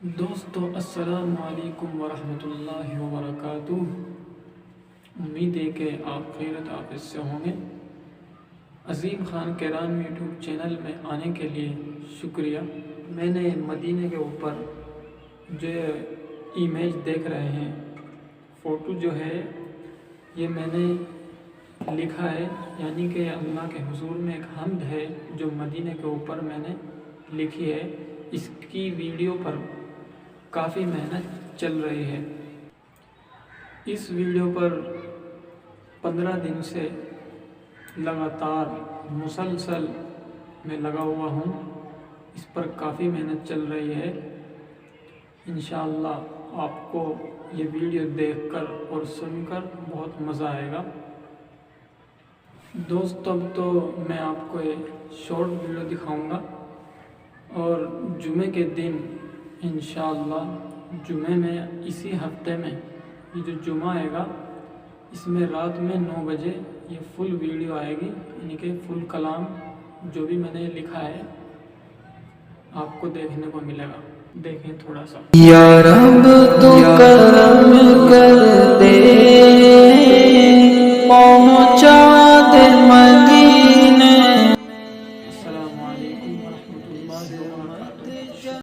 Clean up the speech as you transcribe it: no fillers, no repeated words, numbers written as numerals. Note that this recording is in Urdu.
دوستو السلام علیکم ورحمۃ اللہ وبرکاتہ۔ امید ہے کہ آپ خیرت عافیت سے ہوں گے۔ عظیم خان کیران یوٹیوب چینل میں آنے کے لیے شکریہ۔ میں نے مدینے کے اوپر جو امیج دیکھ رہے ہیں، فوٹو جو ہے، یہ میں نے لکھا ہے، یعنی کہ اللہ کے حضور میں ایک حمد ہے جو مدینے کے اوپر میں نے لکھی ہے۔ اس کی ویڈیو پر کافی محنت چل رہی ہے۔ اس ویڈیو پر 15 دن سے لگاتار مسلسل میں لگا ہوا ہوں۔ اس پر کافی محنت چل رہی ہے۔ انشاءاللہ آپ کو یہ ویڈیو دیکھ کر اور سن کر بہت مزہ آئے گا۔ دوستو اب تو میں آپ کو ایک شارٹ ویڈیو دکھاؤں گا، اور جمعے کے دن انشاءاللہ جمعے میں اسی ہفتے میں یہ جو جمعہ آئے گا، اس میں رات میں 9 بجے یہ فل ویڈیو آئے گی، یعنی کہ فل کلام جو بھی میں نے لکھا ہے آپ کو دیکھنے کو ملے گا۔ دیکھیں تھوڑا سا۔ یا رب تو کرم کر